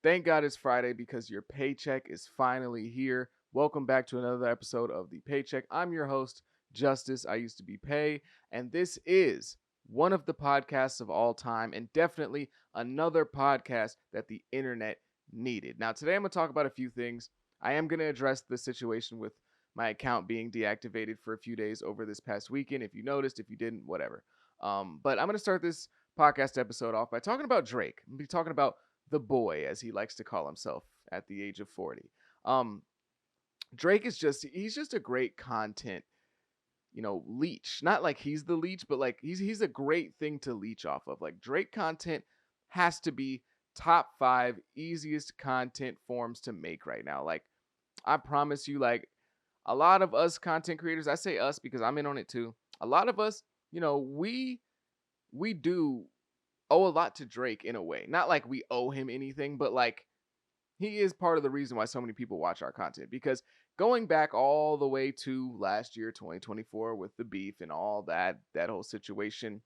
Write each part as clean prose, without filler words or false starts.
Thank God it's Friday because your paycheck is finally here. Welcome back to another episode of the Paycheck. I'm your host, Justice. I used to be Pay, and this is one of the podcasts of all time, and definitely another podcast that the internet needed. Now, today I'm going to talk about a few things. I am going to address the situation with my account being deactivated for a few days over this past weekend. If you noticed, if you didn't, whatever. But I'm going to start this podcast episode off by talking about Drake. I'm going to be talking about the boy, as he likes to call himself at the age of 40. Um, Drake is he's just a great content, leech. Not like he's the leech, but like he's a great thing to leech off of. Like Drake content has to be top 5 easiest content forms to make right now. Like I promise you, like a lot of us content creators, I say us because I'm in on it too. A lot of us, we do owe a lot to Drake in a way. Not like we owe him anything, but like he is part of the reason why so many people watch our content, because going back all the way to last year 2024 with the beef and all that whole situation,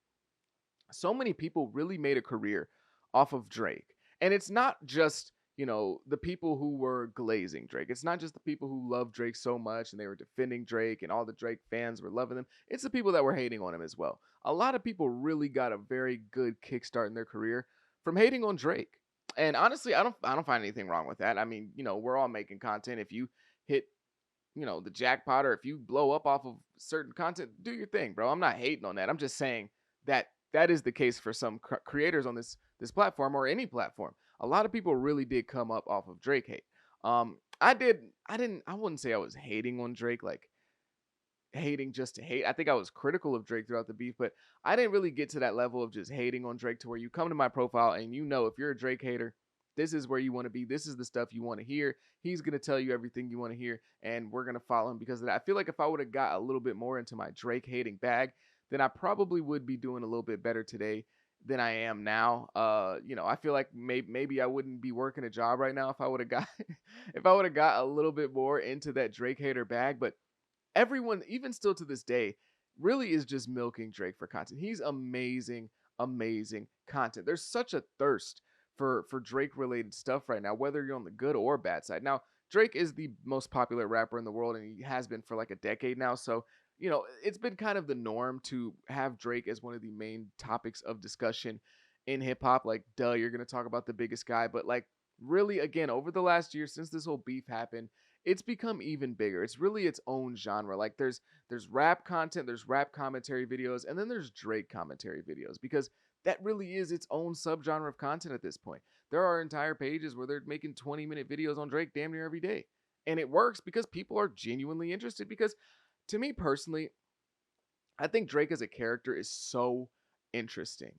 so many people really made a career off of Drake. And it's not just, the people who were glazing Drake. It's not just the people who love Drake so much and they were defending Drake and all the Drake fans were loving them. It's the people that were hating on him as well. A lot of people really got a very good kickstart in their career from hating on Drake. And honestly, I don't find anything wrong with that. I mean, we're all making content. If you hit, the jackpot, or if you blow up off of certain content, do your thing, bro. I'm not hating on that. I'm just saying that that is the case for some creators on this platform or any platform. A lot of people really did come up off of Drake hate. I wouldn't say I was hating on Drake, like hating just to hate. I think I was critical of Drake throughout the beef, but I didn't really get to that level of just hating on Drake to where you come to my profile and if you're a Drake hater, this is where you want to be. This is the stuff you want to hear. He's going to tell you everything you want to hear, and we're going to follow him because of that. I feel like if I would have got a little bit more into my Drake hating bag, then I probably would be doing a little bit better today than I am now. I feel like maybe I wouldn't be working a job right now if I would have got if I would have got a little bit more into that Drake hater bag, but everyone, even still to this day, really is just milking Drake for content. He's amazing, amazing content. There's such a thirst for Drake related stuff right now, whether you're on the good or bad side. Now, Drake is the most popular rapper in the world, and he has been for like a decade now. So, it's been kind of the norm to have Drake as one of the main topics of discussion in hip hop. Like, duh, you're gonna talk about the biggest guy, but like really, again, over the last year since this whole beef happened, it's become even bigger. It's really its own genre. Like there's rap content, there's rap commentary videos, and then there's Drake commentary videos, because that really is its own subgenre of content at this point. There are entire pages where they're making 20-minute videos on Drake damn near every day. And it works because people are genuinely interested, because to me personally, I think Drake as a character is so interesting.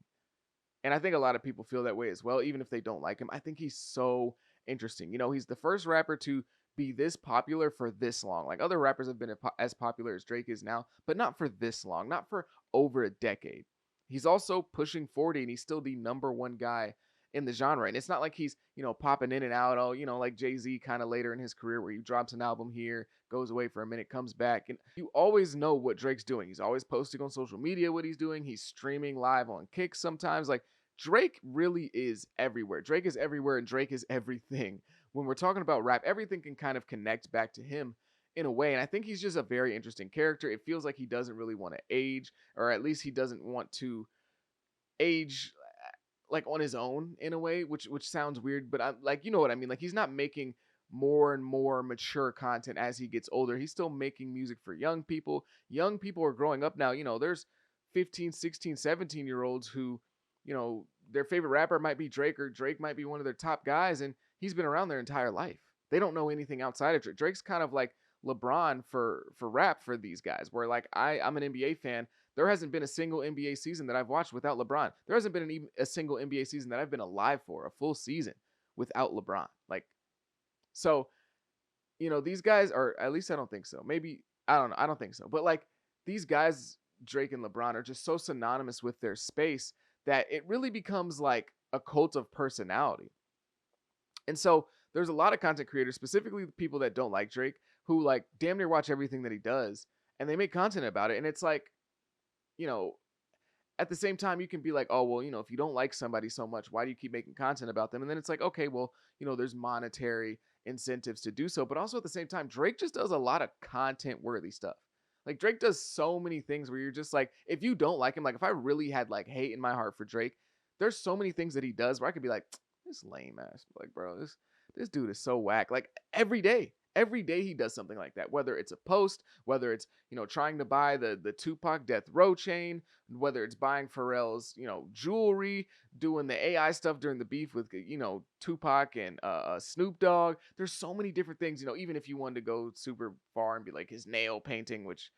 And I think a lot of people feel that way as well, even if they don't like him. I think he's so interesting. He's the first rapper to be this popular for this long. Like other rappers have been as popular as Drake is now, but not for this long, not for over a decade. He's also pushing 40 and he's still the number one guy in the genre. And it's not like he's, popping in and out, like Jay-Z kind of later in his career where he drops an album here, goes away for a minute, comes back. And you always know what Drake's doing. He's always posting on social media what he's doing. He's streaming live on Kick sometimes. Like Drake really is everywhere. Drake is everywhere and Drake is everything. When we're talking about rap, everything can kind of connect back to him in a way. And I think he's just a very interesting character. It feels like he doesn't really want to age, or at least he doesn't want to age like on his own in a way, which sounds weird, but I'm like, you know what I mean? Like he's not making more and more mature content as he gets older. He's still making music for young people. Young people are growing up now. There's 15, 16, 17-year olds who, their favorite rapper might be Drake, or Drake might be one of their top guys, and he's been around their entire life. They don't know anything outside of Drake. Drake's kind of like LeBron for rap for these guys, where like I'm an NBA fan. There hasn't been a single NBA season that I've watched without LeBron. There hasn't been a single NBA season that I've been alive for, a full season, without LeBron. Like, so, these guys are, at least I don't think so. Maybe, I don't know. I don't think so. But like these guys, Drake and LeBron, are just so synonymous with their space that it really becomes like a cult of personality. And so there's a lot of content creators, specifically the people that don't like Drake, who like damn near watch everything that he does and they make content about it. And it's like, you know, at the same time, you can be like, oh, well, if you don't like somebody so much, why do you keep making content about them? And then it's like, okay, well, there's monetary incentives to do so. But also at the same time, Drake just does a lot of content worthy stuff. Like Drake does so many things where you're just like, if you don't like him, like if I really had like hate in my heart for Drake, there's so many things that he does where I could be like, this lame ass. Like, bro, this dude is so whack. Like every day he does something like that. Whether it's a post, whether it's trying to buy the Tupac Death Row chain, whether it's buying Pharrell's jewelry, doing the AI stuff during the beef with Tupac and Snoop Dogg. There's so many different things. Even if you wanted to go super far and be like his nail painting, which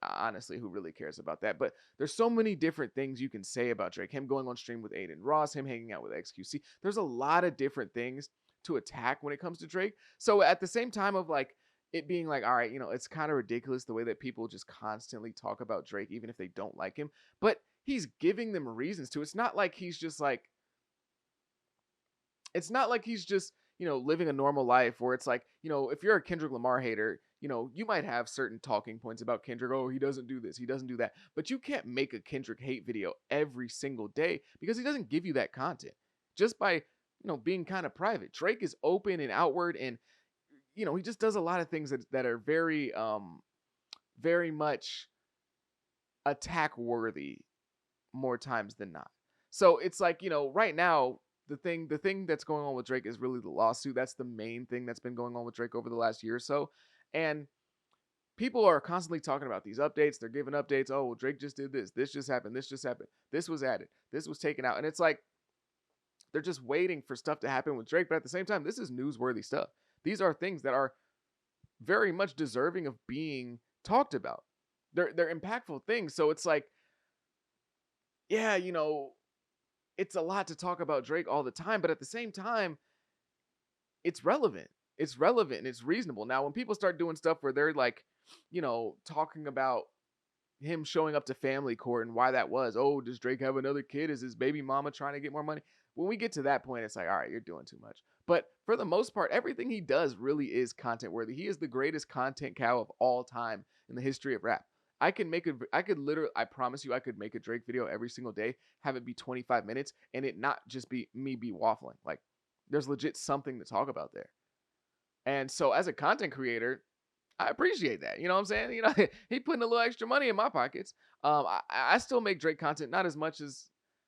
honestly, who really cares about that? But there's so many different things you can say about Drake. Him going on stream with Aiden Ross, him hanging out with XQC. There's a lot of different things to attack when it comes to Drake. So at the same time of like it being like, all right, it's kind of ridiculous the way that people just constantly talk about Drake, even if they don't like him. But he's giving them reasons to. It's not like he's just living a normal life where it's like, if you're a Kendrick Lamar hater, you might have certain talking points about Kendrick. Oh, he doesn't do this, he doesn't do that. But you can't make a Kendrick hate video every single day because he doesn't give you that content just by, being kind of private. Drake is open and outward, and, he just does a lot of things that are very, very much attack worthy more times than not. So it's like, right now, the thing that's going on with Drake is really the lawsuit. That's the main thing that's been going on with Drake over the last year or so. And people are constantly talking about these updates. They're giving updates. Oh, well, Drake just did this. This just happened. This just happened. This was added. This was taken out. And it's like they're just waiting for stuff to happen with Drake. But at the same time, this is newsworthy stuff. These are things that are very much deserving of being talked about. They're impactful things. So it's like, yeah, it's a lot to talk about Drake all the time, but at the same time, it's relevant. It's relevant and it's reasonable. Now, when people start doing stuff where they're like, talking about him showing up to family court and why that was, oh, does Drake have another kid? Is his baby mama trying to get more money? When we get to that point, it's like, all right, you're doing too much. But for the most part, everything he does really is content worthy. He is the greatest content cow of all time in the history of rap. I could literally, I promise you, I could make a Drake video every single day, have it be 25 minutes, and it not just be me waffling. Like, there's legit something to talk about there. And so, as a content creator, I appreciate that. You know what I'm saying? He putting a little extra money in my pockets. I still make Drake content, not as much as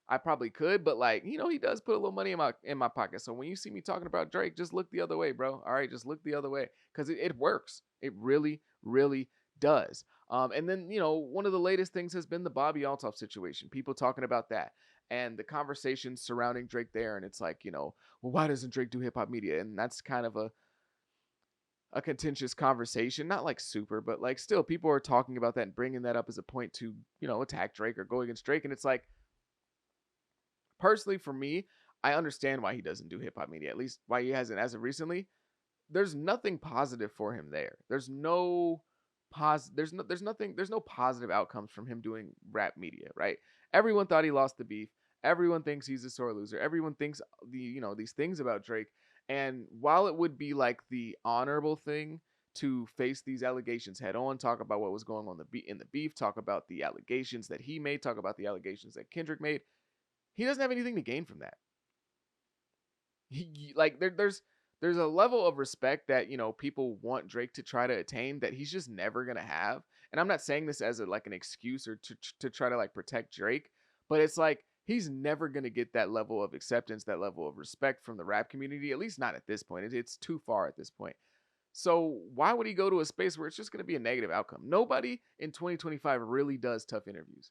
I probably could, but like, he does put a little money in my pocket. So when you see me talking about Drake, just look the other way, bro. All right, just look the other way because it works. It really, really does. And then, one of the latest things has been the Bobby Altoff situation. People talking about that and the conversations surrounding Drake there. And it's like, well, why doesn't Drake do hip hop media? And that's kind of a contentious conversation, not like super, but like still people are talking about that and bringing that up as a point to, attack Drake or go against Drake. And it's like, personally for me, I understand why he doesn't do hip hop media, at least why he hasn't as of recently. There's nothing positive for him there. There's no positive outcomes from him doing rap media, right? Everyone thought he lost the beef. Everyone thinks he's a sore loser. Everyone thinks these things about Drake. And while it would be like the honorable thing to face these allegations head on, talk about what was going on in the beef, talk about the allegations that he made, talk about the allegations that Kendrick made, he doesn't have anything to gain from that. There's a level of respect that people want Drake to try to attain that he's just never gonna have. And I'm not saying this as an excuse or to try to like protect Drake, but it's like he's never gonna get that level of acceptance, that level of respect from the rap community. At least not at this point. It's too far at this point. So why would he go to a space where it's just gonna be a negative outcome? Nobody in 2025 really does tough interviews.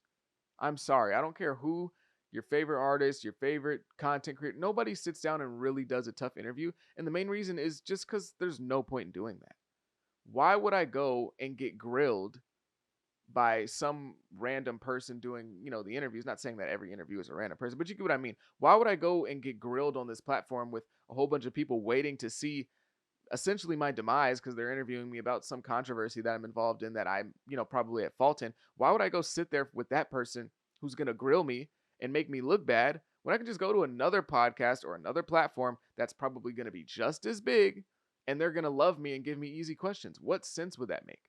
I'm sorry. I don't care who your favorite artist, your favorite content creator, nobody sits down and really does a tough interview. And the main reason is just because there's no point in doing that. Why would I go and get grilled by some random person doing, the interviews? Not saying that every interview is a random person, but you get what I mean. Why would I go and get grilled on this platform with a whole bunch of people waiting to see essentially my demise because they're interviewing me about some controversy that I'm involved in that I'm, probably at fault in? Why would I go sit there with that person who's going to grill me and make me look bad when I can just go to another podcast or another platform that's probably going to be just as big and they're going to love me and give me easy questions? What sense would that make?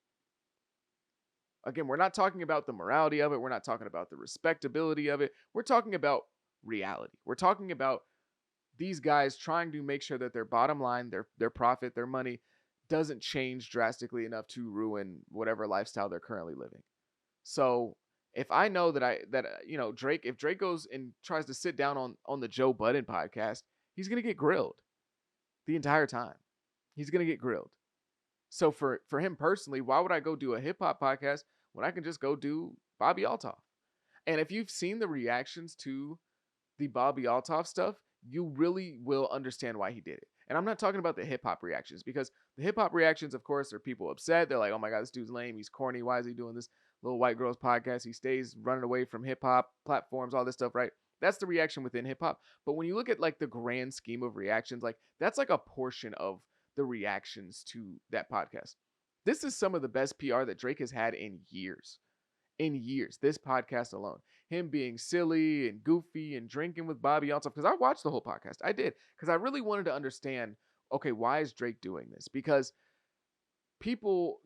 Again, we're not talking about the morality of it. We're not talking about the respectability of it. We're talking about reality. We're talking about these guys trying to make sure that their bottom line, their profit, their money doesn't change drastically enough to ruin whatever lifestyle they're currently living. So if I know that Drake, if Drake goes and tries to sit down on the Joe Budden podcast, he's gonna get grilled the entire time. He's gonna get grilled. So for him personally, why would I go do a hip hop podcast when I can just go do Bobby Altoff? And if you've seen the reactions to the Bobby Altoff stuff, you really will understand why he did it. And I'm not talking about the hip hop reactions, because the hip hop reactions, of course, are people upset. They're like, oh my God, this dude's lame. He's corny. Why is he doing this little white girls podcast? He stays running away from hip hop platforms, all this stuff, right? That's the reaction within hip hop. But when you look at like the grand scheme of reactions, like that's like a portion of the reactions to that podcast. This is some of the best PR that Drake has had in years. In years, this podcast alone, him being silly and goofy and drinking with Bobby Altoff, because I watched the whole podcast. I did, because I really wanted to understand, okay, why is Drake doing this? Because people,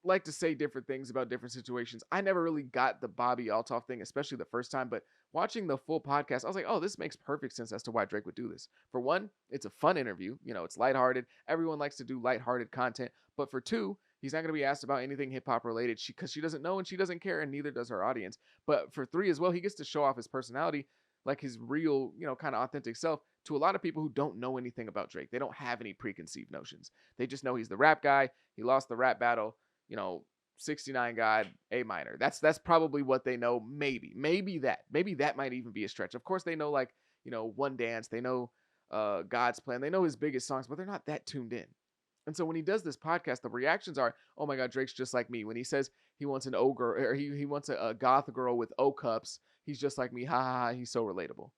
like to say different things about different situations. I never really got the Bobby Altoff thing, especially the first time, but watching the full podcast, I was like, oh, this makes perfect sense as to why Drake would do this. For one, it's a fun interview. It's lighthearted. Everyone likes to do lighthearted content. But for two, he's not going to be asked about anything hip hop related because she doesn't know and she doesn't care, and neither does her audience. But for three as well, he gets to show off his personality, like his real, kind of authentic self, to a lot of people who don't know anything about Drake. They don't have any preconceived notions. They just know he's the rap guy. He lost the rap battle. 69 guy, A minor. That's probably what they know. Maybe that might even be a stretch. Of course, they know like, One Dance. They know God's Plan. They know his biggest songs, but they're not that tuned in. And so when he does this podcast, the reactions are, oh my God, Drake's just like me. When he says he wants an ogre, or he wants a goth girl with O cups, he's just like me. Ha ha ha. He's so relatable.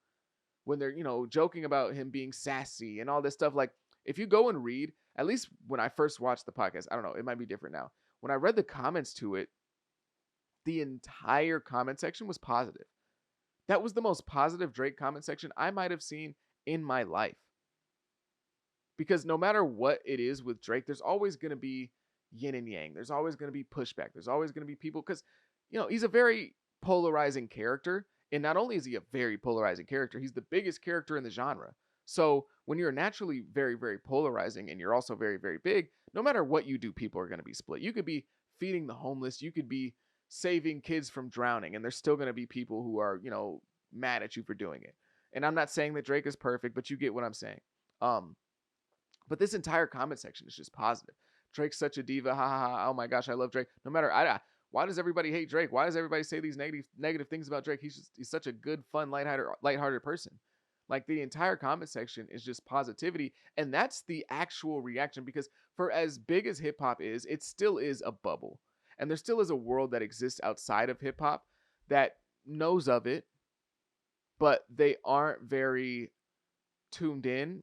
When they're, joking about him being sassy and all this stuff, like if you go and read, at least when I first watched the podcast, I don't know, it might be different now. When I read the comments to it, the entire comment section was positive. That was the most positive Drake comment section I might have seen in my life. Because no matter what it is with Drake, there's always going to be yin and yang. There's always going to be pushback. There's always going to be people, because, he's a very polarizing character. And not only is he a very polarizing character, he's the biggest character in the genre. So when you're naturally very, very polarizing and you're also very, very big, no matter what you do, people are going to be split. You could be feeding the homeless. You could be saving kids from drowning. And there's still going to be people who are, mad at you for doing it. And I'm not saying that Drake is perfect, but you get what I'm saying. But this entire comment section is just positive. Drake's such a diva. Ha ha ha. Oh my gosh, I love Drake. No matter, why does everybody hate Drake? Why does everybody say these negative things about Drake? He's such a good, fun, lighthearted person. Like the entire comment section is just positivity. And that's the actual reaction, because for as big as hip hop is, it still is a bubble. And there still is a world that exists outside of hip hop that knows of it, but they aren't very tuned in,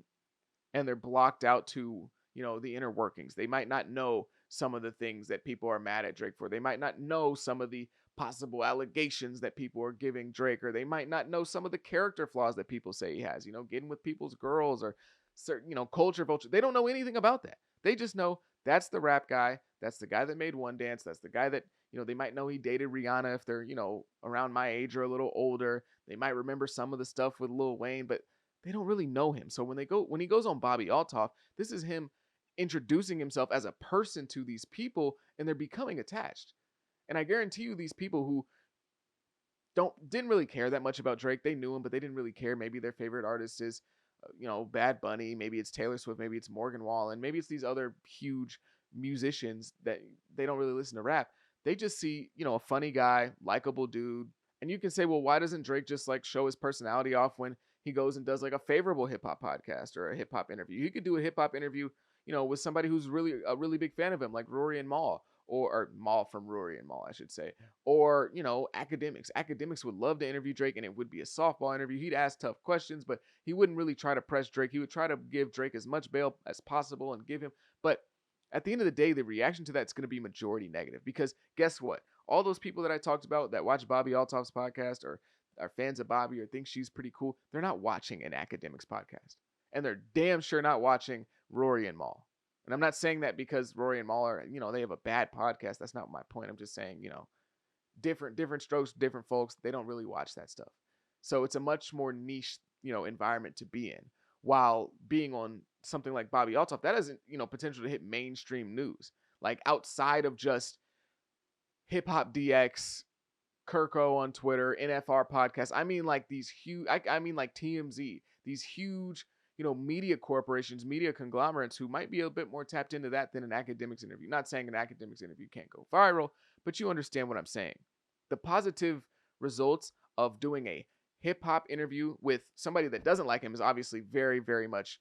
and they're blocked out to, the inner workings. They might not know some of the things that people are mad at Drake for. They might not know some of the possible allegations that people are giving Drake, or they might not know some of the character flaws that people say he has, getting with people's girls, or certain, culture vulture. They don't know anything about that. They just know that's the rap guy. That's the guy that made One Dance. That's the guy that, they might know he dated Rihanna if they're, around my age or a little older. They might remember some of the stuff with Lil Wayne, but they don't really know him. So when he goes on Bobby Altoff, this is him introducing himself as a person to these people, and they're becoming attached. And I guarantee you, these people who didn't really care that much about Drake, they knew him, but they didn't really care. Maybe their favorite artist is, Bad Bunny. Maybe it's Taylor Swift. Maybe it's Morgan Wallen. Maybe it's these other huge musicians that they don't really listen to rap. They just see, a funny guy, likable dude. And you can say, well, why doesn't Drake just like show his personality off when he goes and does like a favorable hip hop podcast or a hip hop interview? He could do a hip hop interview, with somebody who's really a really big fan of him, like Rory and Mal, or Mal from Rory and Mal, I should say, or, Academics. Academics would love to interview Drake, and it would be a softball interview. He'd ask tough questions, but he wouldn't really try to press Drake. He would try to give Drake as much bail as possible and give him. But at the end of the day, the reaction to that's going to be majority negative, because guess what? All those people that I talked about that watch Bobby Altoff's podcast, or are fans of Bobby, or think she's pretty cool, they're not watching an Academics podcast. And they're damn sure not watching Rory and Mal. And I'm not saying that because Rory and Mal are, they have a bad podcast. That's not my point. I'm just saying, different strokes, different folks. They don't really watch that stuff. So it's a much more niche, environment to be in. While being on something like Bobby Altoff, that doesn't, potential to hit mainstream news. Like outside of just Hip Hop DX, Kirko on Twitter, NFR podcast. I mean, like these huge, I mean, like TMZ, these huge, media corporations, media conglomerates who might be a bit more tapped into that than an academics interview. Not saying an academics interview can't go viral, but you understand what I'm saying. The positive results of doing a hip hop interview with somebody that doesn't like him is obviously very, very much,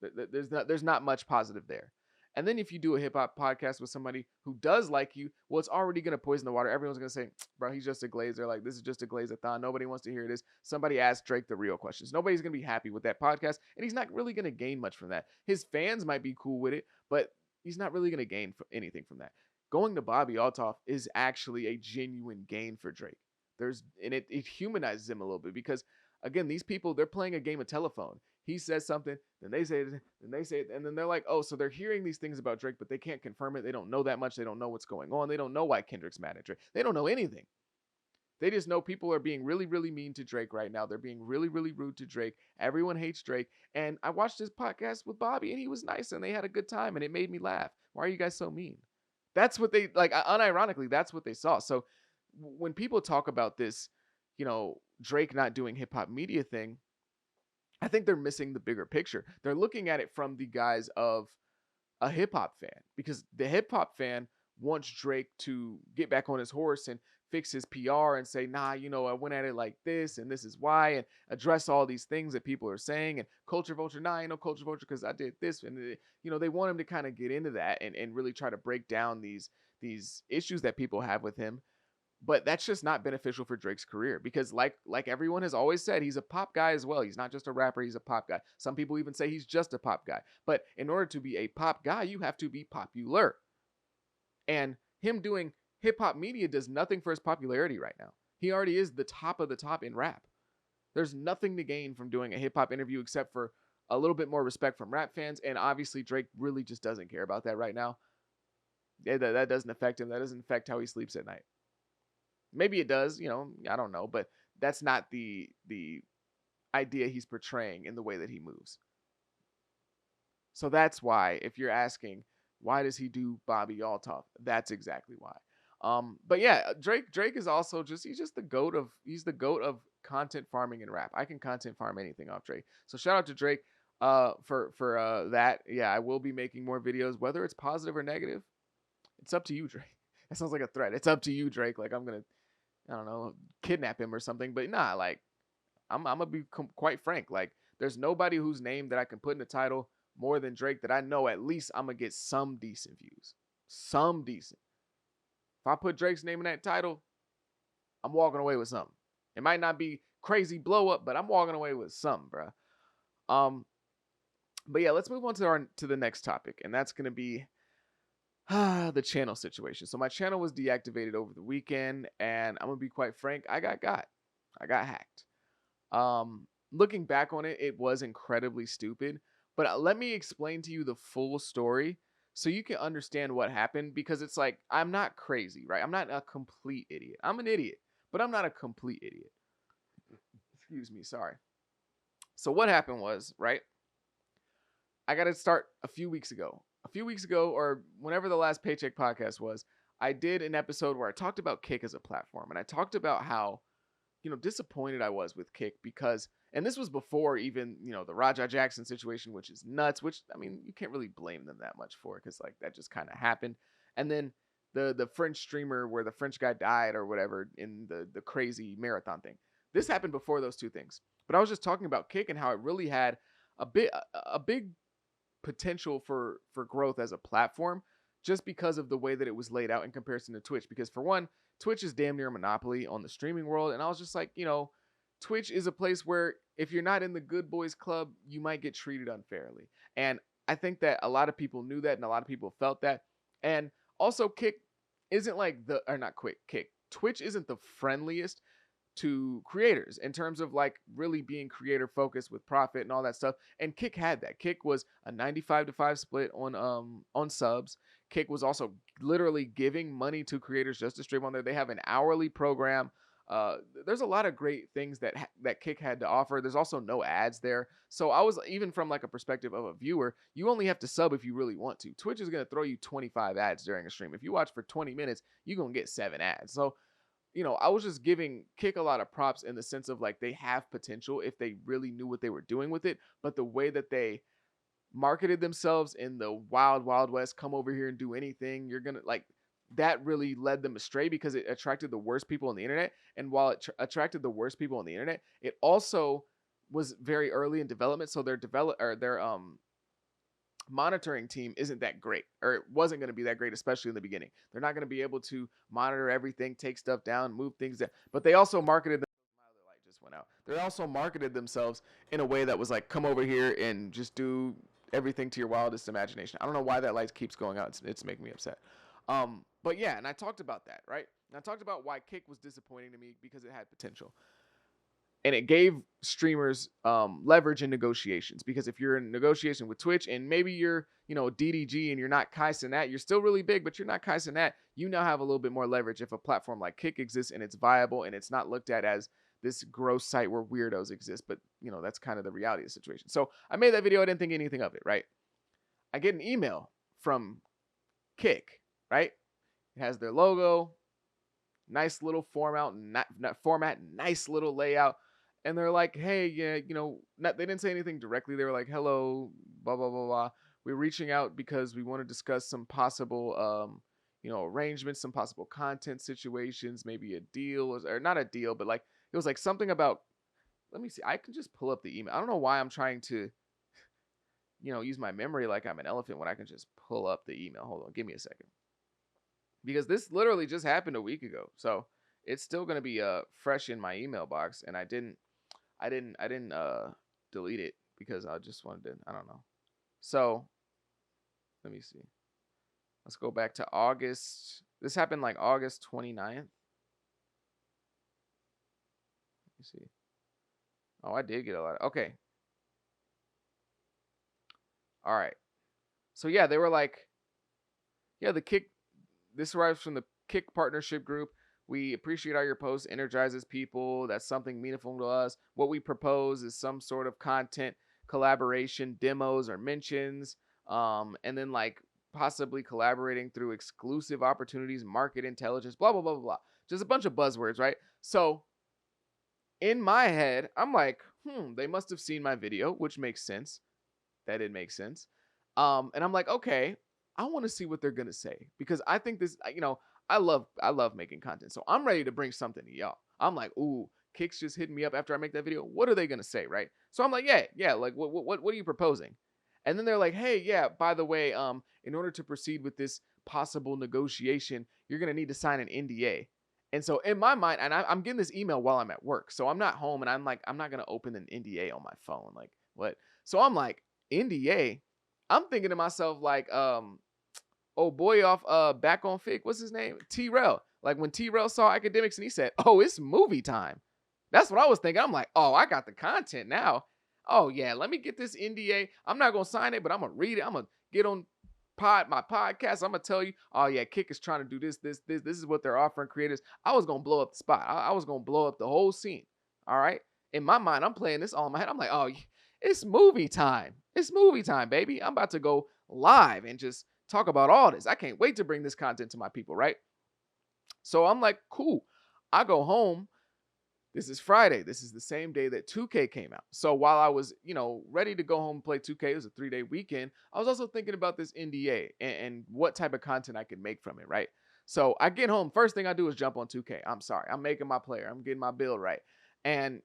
there's not much positive there. And then if you do a hip hop podcast with somebody who does like you, well, it's already going to poison the water. Everyone's going to say, bro, he's just a glazer. Like, this is just a glaze-a-thon. Nobody wants to hear this. Somebody asked Drake the real questions. Nobody's going to be happy with that podcast, and he's not really going to gain much from that. His fans might be cool with it, but he's not really going to gain anything from that. Going to Bobby Altoff is actually a genuine gain for Drake. It humanizes him a little bit because, again, these people, they're playing a game of telephone. He says something, then they say it, then they say it, and then they're like, oh, so they're hearing these things about Drake, but they can't confirm it. They don't know that much. They don't know what's going on. They don't know why Kendrick's mad at Drake. They don't know anything. They just know people are being really, really mean to Drake right now. They're being really, really rude to Drake. Everyone hates Drake. And I watched his podcast with Bobby, and he was nice, and they had a good time, and it made me laugh. Why are you guys so mean? That's what they, like, unironically, that's what they saw. So when people talk about this, Drake not doing hip-hop media thing, I think they're missing the bigger picture. They're looking at it from the guise of a hip hop fan because the hip hop fan wants Drake to get back on his horse and fix his PR and say, nah, I went at it like this and this is why, and address all these things that people are saying. And culture vulture, nah, culture vulture because I did this. And, they want him to kind of get into that and really try to break down these issues that people have with him. But that's just not beneficial for Drake's career because like everyone has always said, he's a pop guy as well. He's not just a rapper, he's a pop guy. Some people even say he's just a pop guy. But in order to be a pop guy, you have to be popular. And him doing hip hop media does nothing for his popularity right now. He already is the top of the top in rap. There's nothing to gain from doing a hip hop interview except for a little bit more respect from rap fans. And obviously Drake really just doesn't care about that right now. That doesn't affect him. That doesn't affect how he sleeps at night. Maybe it does, I don't know, but that's not the idea he's portraying in the way that he moves. So that's why, if you're asking, why does he do Bobby Altoff? That's exactly why. But yeah, Drake is also he's the goat of content farming and rap. I can content farm anything off Drake. So shout out to Drake for that. Yeah, I will be making more videos, whether it's positive or negative. It's up to you, Drake. That sounds like a threat. It's up to you, Drake. Like I'm gonna, I don't know, kidnap him or something. But nah, like I'm gonna be quite frank. Like there's nobody whose name that I can put in the title more than Drake that I know at least I'm gonna get some decent views. Some decent. If I put Drake's name in that title, I'm walking away with something. It might not be crazy blow up, but I'm walking away with something, bro. But yeah, let's move on to the next topic, and that's gonna be the channel situation. So my channel was deactivated over the weekend, and I'm gonna be quite frank, I got hacked. Looking back on it, it was incredibly stupid, but let me explain to you the full story so you can understand what happened, because it's like, I'm not crazy, right? I'm not a complete idiot. I'm an idiot, but I'm not a complete idiot. Excuse me, sorry. So what happened was, right? I got to start a few weeks ago, or whenever the last Paycheck podcast was, I did an episode where I talked about Kick as a platform. And I talked about how, disappointed I was with Kick because, and this was before even, the Raja Jackson situation, which is nuts, which, I mean, you can't really blame them that much for, because like that just kind of happened. And then the French streamer where the French guy died or whatever in the crazy marathon thing. This happened before those two things. But I was just talking about Kick and how it really had a big potential for growth as a platform, just because of the way that it was laid out in comparison to Twitch. Because for one, Twitch is damn near a monopoly on the streaming world. And I was just like, Twitch is a place where if you're not in the good boys club, you might get treated unfairly. And I think that a lot of people knew that and a lot of people felt that. And also Kick isn't like Twitch isn't the friendliest. to creators in terms of like really being creator focused with profit and all that stuff. And Kick had that. Kick was a 95-5 split on subs. Kick was also literally giving money to creators just to stream on there. They have an hourly program. There's a lot of great things that Kick had to offer. There's also no ads there. So I was, even from like a perspective of a viewer, you only have to sub if you really want to. Twitch is going to throw you 25 ads during a stream. If you watch for 20 minutes, you're going to get 7 ads. So, I was just giving Kick a lot of props in the sense of like they have potential if they really knew what they were doing with it. But the way that they marketed themselves in the wild, wild west, come over here and do anything, you're going to like, that really led them astray because it attracted the worst people on the internet. And while it attracted the worst people on the internet, it also was very early in development. So their monitoring team isn't that great, or it wasn't going to be that great, especially in the beginning. They're not going to be able to monitor everything, take stuff down, move things down. But they also marketed the light just went out. They also marketed themselves in a way that was like, come over here and just do everything to your wildest imagination. I don't know why that light keeps going out. It's making me upset. But yeah, and I talked about that, right? And I talked about why Kick was disappointing to me because it had potential. And it gave streamers leverage in negotiations, because if you're in negotiation with Twitch and maybe you're, DDG and you're not Kai Cenat, you're still really big, but you're not Kai Cenat, you now have a little bit more leverage if a platform like Kick exists and it's viable and it's not looked at as this gross site where weirdos exist. But, that's kind of the reality of the situation. So I made that video. I didn't think anything of it, right? I get an email from Kick, right? It has their logo, nice little format, nice little layout. And they're like, hey, yeah, they didn't say anything directly. They were like, hello, blah, blah, blah, blah. We're reaching out because we want to discuss some possible, arrangements, some possible content situations, maybe a deal, or not a deal, but like, it was like something about, let me see. I can just pull up the email. I don't know why I'm trying to, use my memory like I'm an elephant when I can just pull up the email. Hold on. Give me a second. Because this literally just happened a week ago. So it's still going to be fresh in my email box. And I didn't delete it because I just wanted to, I don't know. So let me see. Let's go back to August. This happened like August 29th. Let me see. Oh, I did get a lot. Okay. All right. So yeah, they were like, yeah, this arrives from the Kick partnership group. We appreciate all your posts, energizes people. That's something meaningful to us. What we propose is some sort of content collaboration, demos or mentions, and then like possibly collaborating through exclusive opportunities, market intelligence, blah, blah, blah, blah, blah. Just a bunch of buzzwords, right? So in my head, I'm like, they must have seen my video, which makes sense. That did make sense. And I'm like, okay, I want to see what they're going to say, because I think this, I love making content. So I'm ready to bring something to y'all. I'm like, ooh, Kick's just hitting me up after I make that video. What are they going to say, right? So I'm like, yeah, like what are you proposing? And then they're like, hey, yeah, by the way, in order to proceed with this possible negotiation, you're going to need to sign an NDA. And so in my mind, and I'm getting this email while I'm at work. So I'm not home, and I'm like, I'm not going to open an NDA on my phone. Like, what? So I'm like, NDA? I'm thinking to myself, like, oh boy off Back on Fig, what's his name? T-Rel. Like when T-Rel saw academics and he said, oh, it's movie time. That's what I was thinking. I'm like, oh, I got the content now. Oh yeah, let me get this NDA. I'm not gonna sign it, but I'm gonna read it. I'm gonna get on my podcast. I'm gonna tell you, oh yeah, Kick is trying to do this. This is what they're offering creators. I was gonna blow up the spot. I was gonna blow up the whole scene. All right. In my mind, I'm playing this all in my head. I'm like, oh, it's movie time. It's movie time, baby. I'm about to go live and just talk about all this. I can't wait to bring this content to my people, right? So I'm like, cool. I go home. This is Friday. This is the same day that 2K came out. So while I was, ready to go home and play 2K, it was a 3-day weekend, I was also thinking about this NDA and what type of content I could make from it, right? So I get home. First thing I do is jump on 2K. I'm sorry. I'm making my player. I'm getting my build right. And,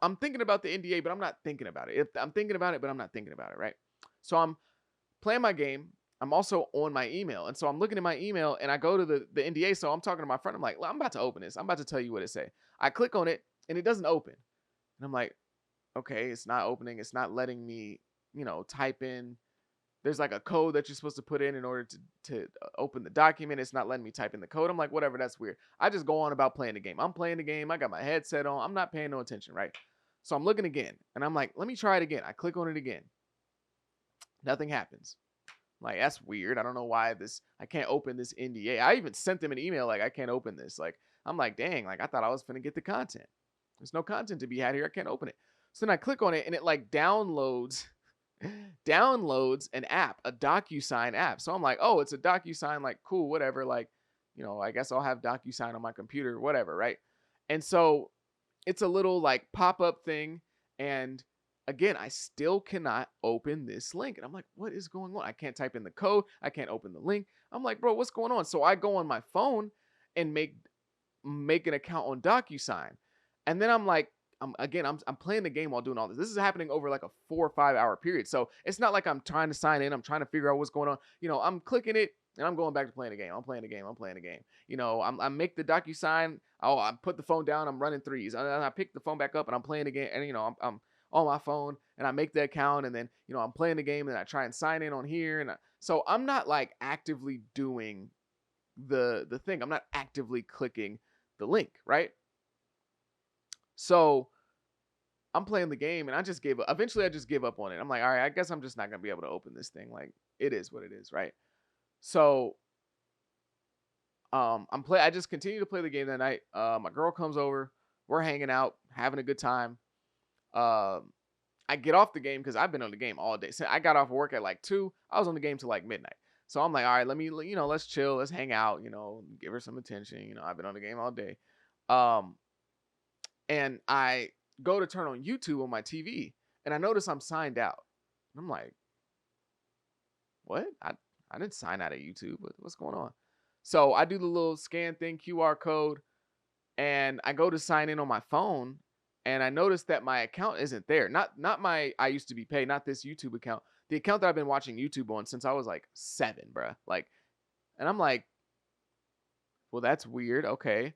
I'm thinking about the NDA, but I'm not thinking about it. I'm thinking about it, but I'm not thinking about it, right? So I'm playing my game. I'm also on my email. And so I'm looking at my email and I go to the NDA. So I'm talking to my friend. I'm like, I'm about to open this. I'm about to tell you what it say. I click on it and it doesn't open. And I'm like, okay, it's not opening. It's not letting me, type in there's like a code that you're supposed to put in order to open the document. It's not letting me type in the code. I'm like, whatever, that's weird. I just go on about playing the game. I'm playing the game. I got my headset on. I'm not paying no attention, right? So I'm looking again, and I'm like, let me try it again. I click on it again. Nothing happens. Like, that's weird. I don't know why I can't open this NDA. I even sent them an email like, I can't open this. Like, I'm like, dang, like I thought I was finna get the content. There's no content to be had here. I can't open it. So then I click on it and it like downloads an app, a DocuSign app. So I'm like, oh, it's a DocuSign, like cool, whatever. Like, I guess I'll have DocuSign on my computer, whatever, right? And so it's a little like pop-up thing, and again, I still cannot open this link. And I'm like, what is going on? I can't type in the code. I can't open the link. I'm like, bro, what's going on? So I go on my phone and make an account on DocuSign. And then I'm like, I'm playing the game while doing all this. This is happening over like a 4 or 5 hour period. So it's not like I'm trying to sign in. I'm trying to figure out what's going on. I'm clicking it and I'm going back to playing the game. I'm playing the game. I'm playing the game. I make the DocuSign. Oh, I put the phone down. I'm running threes. And I pick the phone back up and I'm playing the game. And I'm on my phone and I make the account, and then I'm playing the game and I try and sign in on here. And so I'm not like actively doing the thing. I'm not actively clicking the link, right? So I'm playing the game and I just gave up. Eventually I just give up on it. I'm like, all right, I guess I'm just not gonna be able to open this thing. Like, it is what it is, right? So I just continue to play the game that night. My girl comes over, we're hanging out, having a good time. I get off the game because I've been on the game all day. So I got off work at like 2. I was on the game till like midnight. So I'm like, all right, let me, let's chill, let's hang out, give her some attention. I've been on the game all day. And I go to turn on YouTube on my TV, and I notice I'm signed out. And I'm like, what? I didn't sign out of YouTube. What's going on? So I do the little scan thing, QR code, and I go to sign in on my phone, and I notice that my account isn't there. Not my I used to be paid, not this YouTube account. The account that I've been watching YouTube on since I was like 7, bruh. Like, and I'm like, well, that's weird. Okay.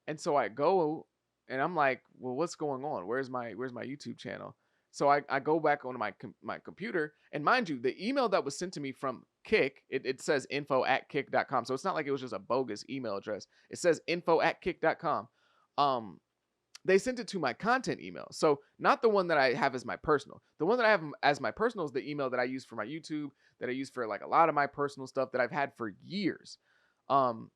And so I go and I'm like, well, what's going on? Where's my YouTube channel? So I go back onto my computer, and mind you, the email that was sent to me from Kick, it says info@kick.com. So it's not like it was just a bogus email address. It says info@kick.com. They sent it to my content email. So not the one that I have as my personal. The one that I have as my personal is the email that I use for my YouTube, that I use for like a lot of my personal stuff that I've had for years. So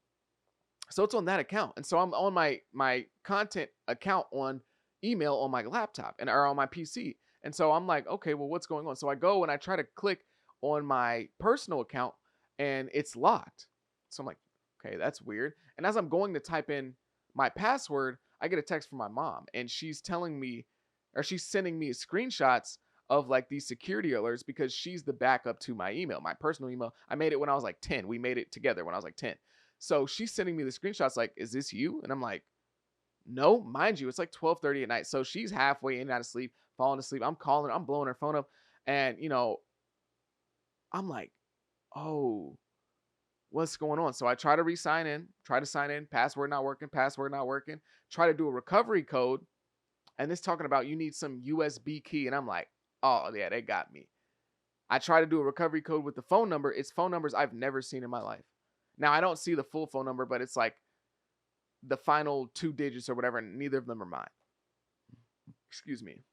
it's on that account. And so I'm on my content account on email on my laptop or on my PC. And so I'm like, okay, well, what's going on? So I go and I try to click on my personal account and it's locked. So I'm like, okay, that's weird. And as I'm going to type in my password, I get a text from my mom, and she's telling me, or she's sending me screenshots of like these security alerts because she's the backup to my email, my personal email. I made it when I was like 10. We made it together when I was like 10. So she's sending me the screenshots like, is this you? And I'm like, no, mind you, it's like 12:30 at night. So she's halfway in and out of sleep, falling asleep. I'm calling her, I'm blowing her phone up. And, I'm like, oh, what's going on? So I try to sign in, password not working, try to do a recovery code. And it's talking about you need some USB key. And I'm like, oh, yeah, they got me. I try to do a recovery code with the phone number. It's phone numbers I've never seen in my life. Now, I don't see the full phone number, but it's like the final 2 digits or whatever, and neither of them are mine. Excuse me.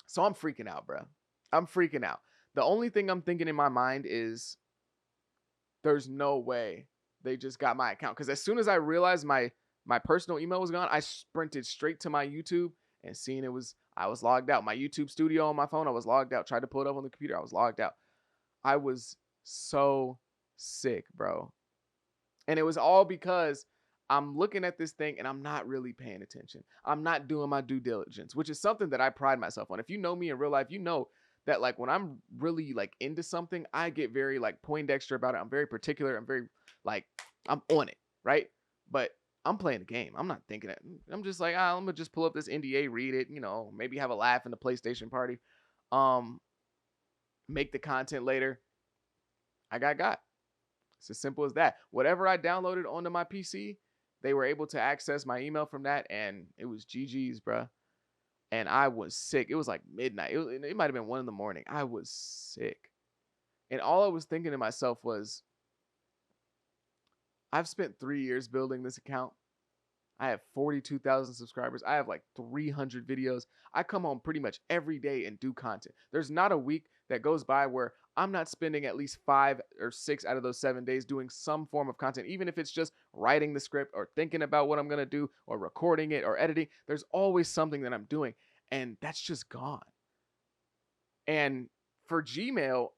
So I'm freaking out, bro. I'm freaking out. The only thing I'm thinking in my mind is there's no way they just got my account. Because as soon as I realized my personal email was gone, I sprinted straight to my YouTube and seeing I was logged out. My YouTube studio on my phone, I was logged out. Tried to pull it up on the computer, I was logged out. I was so sick, bro. And it was all because I'm looking at this thing and I'm not really paying attention. I'm not doing my due diligence, which is something that I pride myself on. If you know me in real life, you know that like when I'm really like into something, I get very like Poindexter about it. I'm very particular. I'm very like, I'm on it, right? But I'm playing the game. I'm not thinking it. I'm just like, I'm gonna just pull up this NDA, read it, maybe have a laugh in the PlayStation party. Make the content later. I got. It's as simple as that. Whatever I downloaded onto my PC, they were able to access my email from that, and it was GG's, bruh. And I was sick. It was like midnight. It might have been 1 a.m. I was sick. And all I was thinking to myself was, I've spent 3 years building this account. I have 42,000 subscribers. I have like 300 videos. I come home pretty much every day and do content. There's not a week that goes by where I'm not spending at least 5 or 6 out of those 7 days doing some form of content, even if it's just writing the script or thinking about what I'm going to do or recording it or editing. There's always something that I'm doing, and that's just gone. And for Gmail,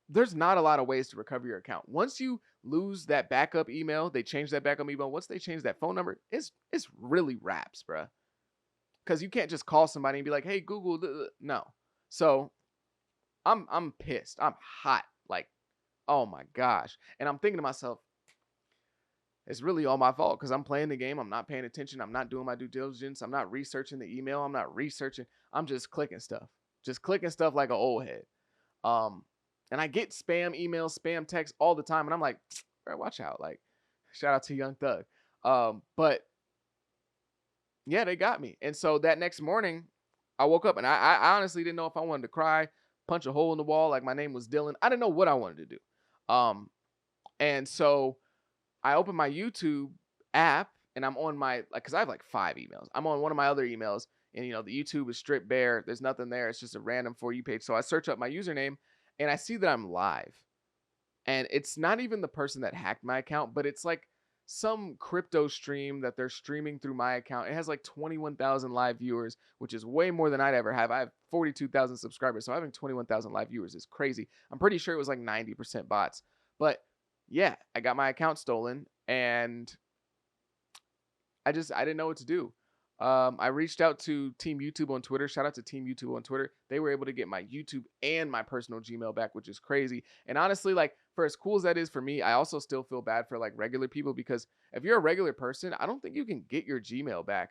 there's not a lot of ways to recover your account. Once you lose that backup email, they change that backup email. Once they change that phone number, it's really wraps, bruh. Because you can't just call somebody and be like, "Hey, Google." No. So I'm pissed. I'm hot. Like, oh my gosh. And I'm thinking to myself, it's really all my fault because I'm playing the game. I'm not paying attention. I'm not doing my due diligence. I'm not researching the email. I'm not researching. I'm just clicking stuff. Just clicking stuff like an old head. And I get spam emails, spam texts all the time. And I'm like, bro, watch out. Like, shout out to Young Thug. But yeah, they got me. And so that next morning, I woke up and I honestly didn't know if I wanted to cry, punch a hole in the wall, like my name was Dylan. I didn't know what I wanted to do. And so I opened my YouTube app and I'm on my, like, cause I have like 5 emails. I'm on one of my other emails and the YouTube is stripped bare. There's nothing there. It's just a random For You page. So I search up my username and I see that I'm live. And it's not even the person that hacked my account, but it's like some crypto stream that they're streaming through my account. It has like 21,000 live viewers, which is way more than I'd ever have. I have 42,000 subscribers, so having 21,000 live viewers is crazy. I'm pretty sure it was like 90% bots. But yeah, I got my account stolen and I didn't know what to do. I reached out to Team YouTube on Twitter. Shout out to Team YouTube on Twitter. They were able to get my YouTube and my personal Gmail back, which is crazy. And honestly, like, for as cool as that is for me, I also still feel bad for like regular people, because if you're a regular person, I don't think you can get your Gmail back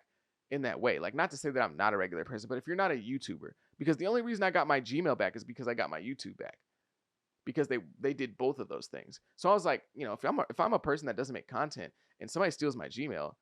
in that way. Like, not to say that I'm not a regular person, but if you're not a YouTuber, because the only reason I got my Gmail back is because I got my YouTube back, because they did both of those things. So I was like, if I'm a person that doesn't make content and somebody steals my Gmail,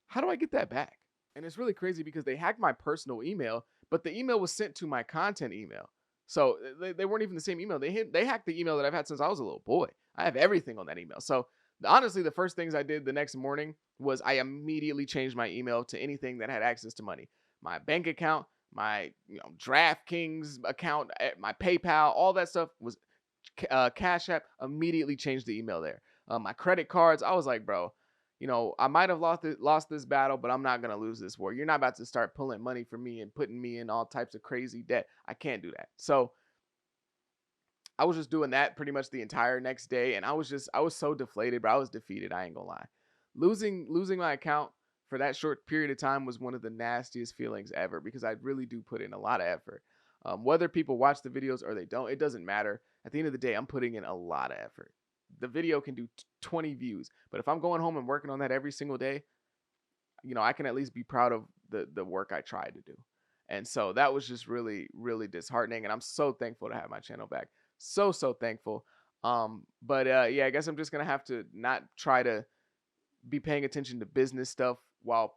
how do I get that back? And it's really crazy because they hacked my personal email, but the email was sent to my content email. So they weren't even the same email. They hacked the email that I've had since I was a little boy. I have everything on that email. So honestly, the first things I did the next morning was I immediately changed my email to anything that had access to money. My bank account, my DraftKings account, my PayPal, all that stuff was Cash App. Immediately changed the email there. My credit cards, I was like, bro, I might have lost this battle, but I'm not going to lose this war. You're not about to start pulling money from me and putting me in all types of crazy debt. I can't do that. So I was just doing that pretty much the entire next day. And I was so deflated, but I was defeated. I ain't gonna lie. Losing my account for that short period of time was one of the nastiest feelings ever, because I really do put in a lot of effort. Whether people watch the videos or they don't, it doesn't matter. At the end of the day, I'm putting in a lot of effort. The video can do 20 views, but if I'm going home and working on that every single day, I can at least be proud of the work I tried to do. And so that was just really, really disheartening. And I'm so thankful to have my channel back. So thankful. But yeah, I guess I'm just going to have to not try to be paying attention to business stuff while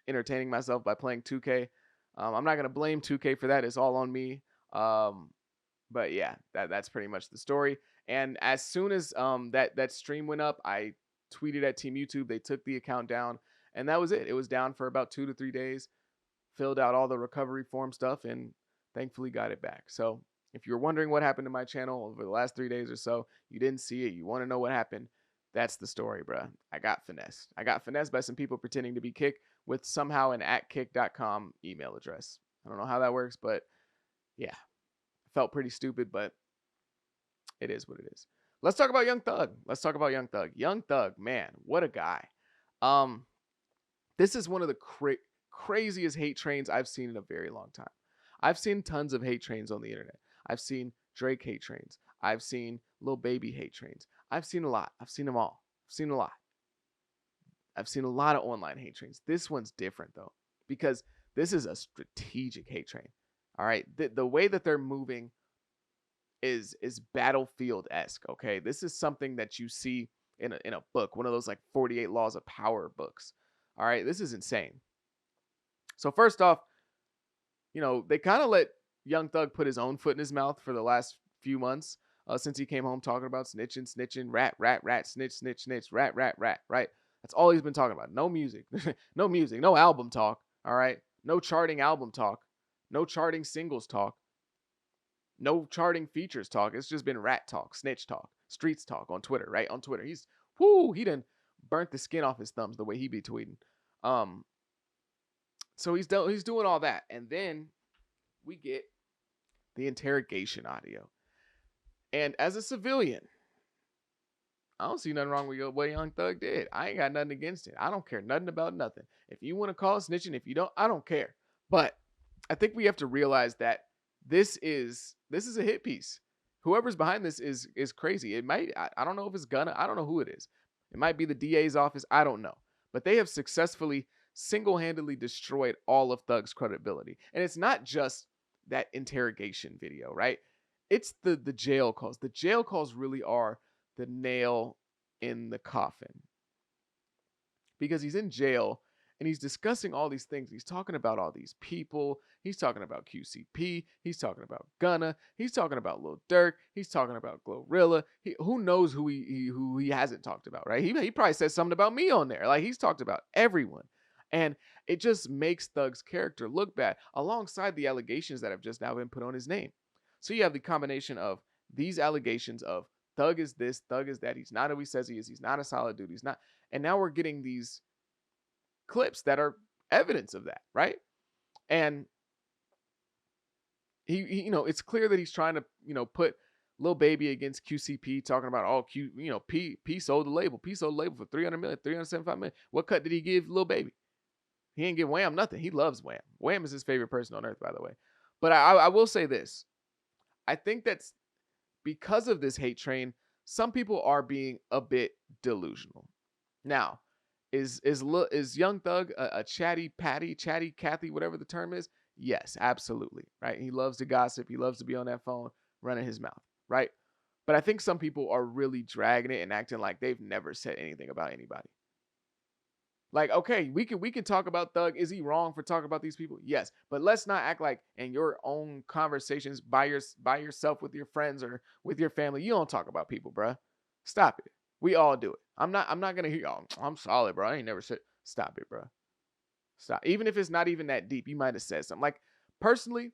entertaining myself by playing 2K. I'm not going to blame 2K for that. It's all on me. But yeah, that's pretty much the story. And as soon as that stream went up, I tweeted at Team YouTube. They took the account down, and that was it. It was down for about 2 to 3 days. Filled out all the recovery form stuff, and thankfully got it back. So if you're wondering what happened to my channel over the last 3 days or so, you didn't see it, you want to know what happened, that's the story, bruh. I got finessed. I got finessed by some people pretending to be Kick with somehow an @kick.com email address. I don't know how that works, but yeah. Felt pretty stupid, but it is what it is. Let's talk about Young Thug. Young Thug, man, what a guy. This is one of the craziest hate trains I've seen in a very long time. I've seen tons of hate trains on the internet. I've seen Drake hate trains. I've seen Lil Baby hate trains. I've seen a lot. I've seen them all. I've seen a lot. I've seen a lot of online hate trains. This one's different though, because this is a strategic hate train. All right, the way that they're moving is Battlefield-esque. Okay, this is something that you see in a book, one of those like 48 Laws of Power books. All right, this is insane. So first off, they kind of let Young Thug put his own foot in his mouth for the last few months since he came home talking about snitching, rat, snitch, rat, right? That's all he's been talking about. No music, no music, no album talk. All right, no charting album talk, no charting singles talk, no charting features talk. It's just been rat talk, snitch talk, streets talk on Twitter, right? On Twitter, he done burnt the skin off his thumbs the way he be tweeting. Um, so he's doing all that, and then we get the interrogation audio. And as a civilian, I don't see nothing wrong with what Young Thug did. I ain't got nothing against it. I don't care nothing about nothing. If you want to call it snitching, if you don't, I don't care. But I think we have to realize that this is a hit piece. Whoever's behind this is crazy. It might, I don't know if it's gonna, I don't know who it is. It might be the DA's office. I don't know. But they have successfully single-handedly destroyed all of Thug's credibility. And it's not just that interrogation video, right? It's the jail calls. The jail calls really are the nail in the coffin, because he's in jail and he's discussing all these things. He's talking about all these people. He's talking about QCP. He's talking about Gunna. He's talking about Lil Durk. He's talking about Glorilla. Who knows who he hasn't talked about, right? He probably said something about me on there. Like, he's talked about everyone. And it just makes Thug's character look bad alongside the allegations that have just now been put on his name. So you have the combination of these allegations of Thug is this, Thug is that. He's not who he says he is. He's not a solid dude. He's not. And now we're getting these clips that are evidence of that, right? And he it's clear that he's trying to, put Lil Baby against QCP, talking about all P sold the label. P sold the label for 300 million, 375 million. What cut did he give Lil Baby? He ain't give Wham nothing. He loves Wham. Wham is his favorite person on earth, by the way. But I will say this. I think that's because of this hate train, some people are being a bit delusional. Now, is Young Thug a chatty Cathy, whatever the term is? Yes, absolutely. Right? He loves to gossip. He loves to be on that phone running his mouth. Right? But I think some people are really dragging it and acting like they've never said anything about anybody. Like, okay, we can talk about Thug. Is he wrong for talking about these people? Yes, but let's not act like in your own conversations by yourself with your friends or with your family, you don't talk about people, bruh. Stop it. We all do it. I'm not gonna hear y'all. I'm solid, bro. I ain't never said. Stop it, bro. Stop. Even if it's not even that deep, you might have said something. Like, personally,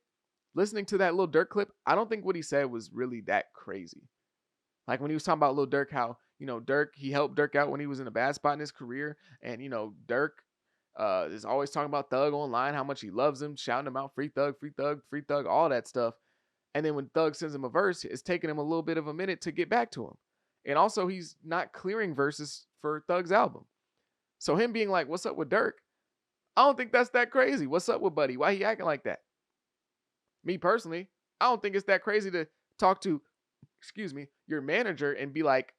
listening to that Lil Durk clip, I don't think what he said was really that crazy. Like, when he was talking about Lil Durk, how, Durk, he helped Durk out when he was in a bad spot in his career. And, Durk is always talking about Thug online, how much he loves him, shouting him out, free Thug, free Thug, free Thug, all that stuff. And then when Thug sends him a verse, it's taking him a little bit of a minute to get back to him. And also, he's not clearing verses for Thug's album. So him being like, what's up with Durk? I don't think that's that crazy. What's up with Buddy? Why he acting like that? Me personally, I don't think it's that crazy to talk to, your manager and be like,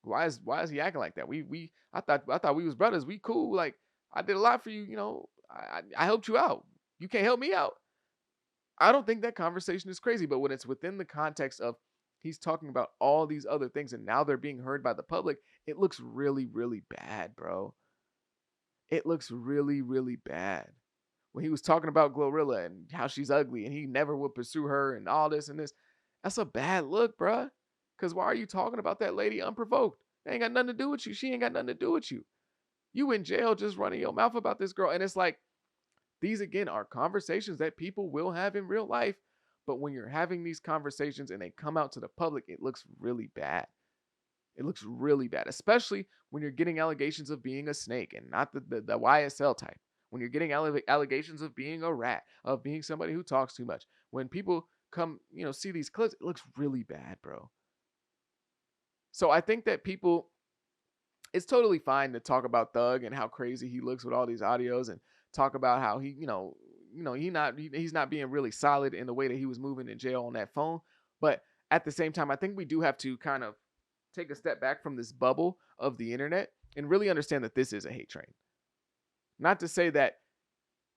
why is he acting like that? I thought we was brothers. We cool. Like, I did a lot for you. I helped you out. You can't help me out. I don't think that conversation is crazy, but when it's within the context of he's talking about all these other things and now they're being heard by the public, it looks really, really bad, bro. It looks really, really bad. When he was talking about Glorilla and how she's ugly and he never would pursue her and all this and this, that's a bad look, bruh. Because why are you talking about that lady unprovoked? It ain't got nothing to do with you. She ain't got nothing to do with you. You in jail just running your mouth about this girl. And it's like, these again are conversations that people will have in real life. But when you're having these conversations and they come out to the public, it looks really bad. It looks really bad, especially when you're getting allegations of being a snake and not the YSL type. When you're getting allegations of being a rat, of being somebody who talks too much. When people come, see these clips, it looks really bad, bro. So I think that it's totally fine to talk about Thug and how crazy he looks with all these audios and talk about how he, he's not being really solid in the way that he was moving in jail on that phone. But at the same time, I think we do have to kind of take a step back from this bubble of the internet and really understand that this is a hate train. Not to say that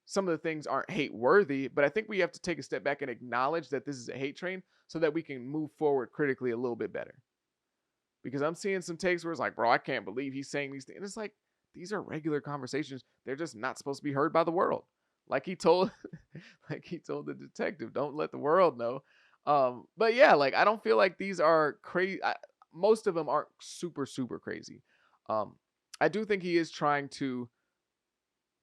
some of the things aren't hate worthy, but I think we have to take a step back and acknowledge that this is a hate train so that we can move forward critically a little bit better. Because I'm seeing some takes where it's like, bro, I can't believe he's saying these things. And it's like, these are regular conversations. They're just not supposed to be heard by the world. Like he told the detective, don't let the world know. But yeah, like I don't feel like these are crazy. Most of them aren't super super crazy. Um, I do think he is trying to